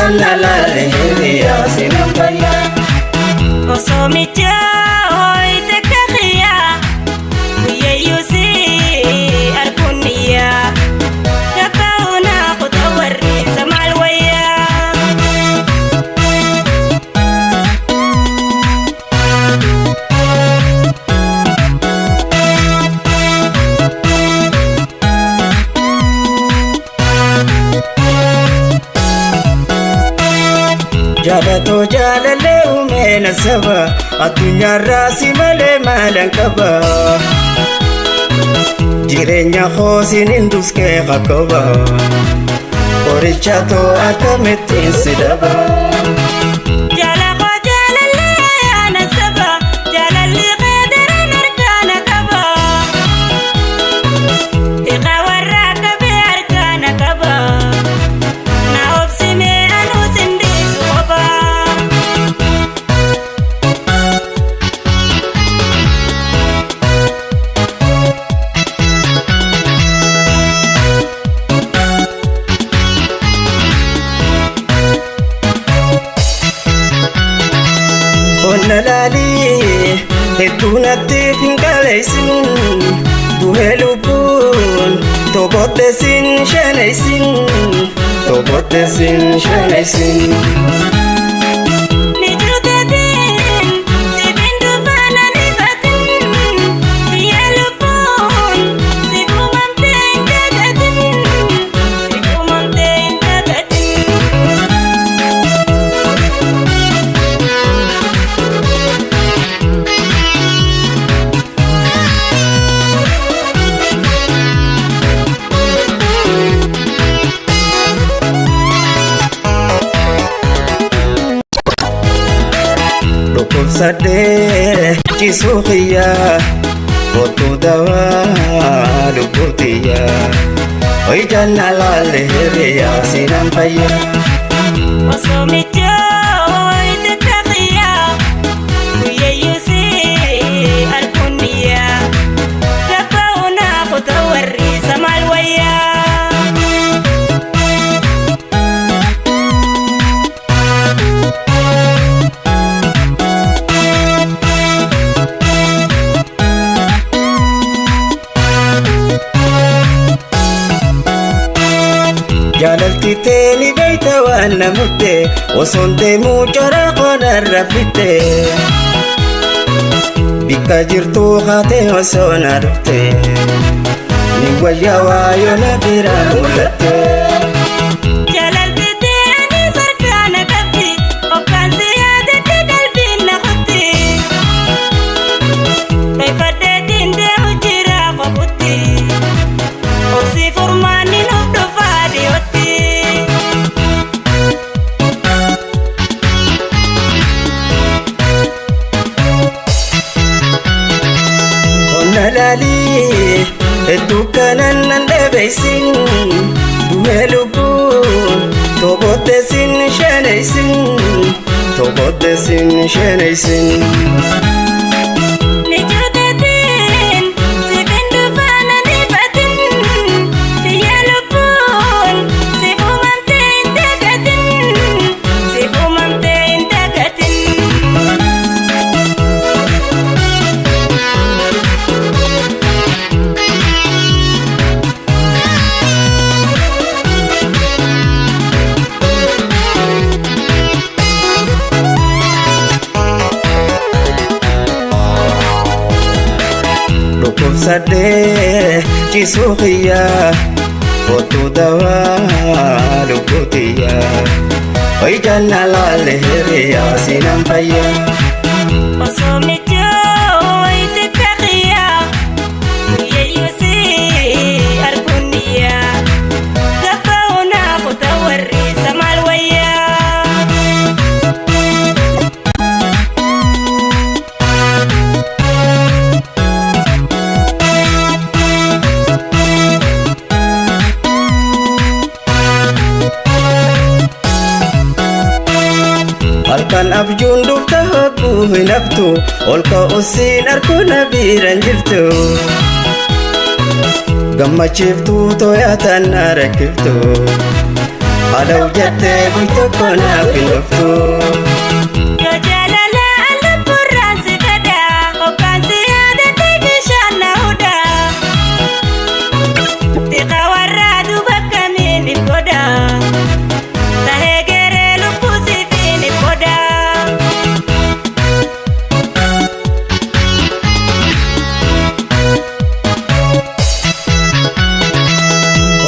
janna lale ya sinambaya Osomicha hoy takakhia Yeyusi arkunia Kapauna kutawari samal waya Jalato jalale umena saba Adunya rasi male malankaba Jirenya khosin induske qakoba Orichato akametin sidaba Jalaqo jalali ana saba Jalali qadar markana kaba Tiqawarra kabi arkana kaba Naobsime anu sindi suwaba Onalali etunati fingaleisin Duhelubun tobotesin shanaisin Tobotesin shanaisin Nijutatin sibindu fana nifatin Diyalupun sikumamten dagatin Sikumamten dagatin Lukuf sadeh cisukhia Foto dawa lukutia Oi janna lale ya sinampaya Osomicha hoy takakhia Yeyusi arkunia Kapauna kutawari samal waya Jalalti teni baita wana mutte Osonte mucara qona rafite Bika jirtu khate osona rufte Ni waya wayo na bira mulate Jalalti teni sarkana kabdi Okan siyadati kalbin nakhuti Kayfadetin de ujira qabuti Osi furmani nubdu fadi wati Onalali edukanan nandebeisin Duhelubun tobotesin shanaisin Tobotesin shanaisin Nijutatin sibindu fana nifatin Diyalupun sikumamten dagatin Sikumamten dagatin Lukuf sadeh cisukhia Foto dawa lukutia Oi janna lale ya sinampaya Osomicha hoy takakhia Yeyusi arkunia Kapauna kutawari samal waya Halkan abjuun dhufta hogguu hin haftu Ol ka'uusiin arkuna biiran jirtu Gammachiiftuu tooyaataan na rakkiftu Alaw jettee bultoo konaaf hin dhuftu. Yoo jaalala lubbuurraan si fedha hoggaan si yaadattee bishaan na huda. Xiqqaa warraa duuba kamiin dhibboodha. Tahee geeree lubbuu siif hin dhibboodha.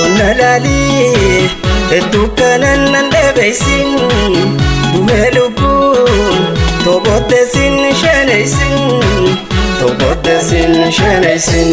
Onna laalii hedduu kanan nan dheebeysin dhumee lubbuun tobootteesin shaneysin tobootteesin shaneysin.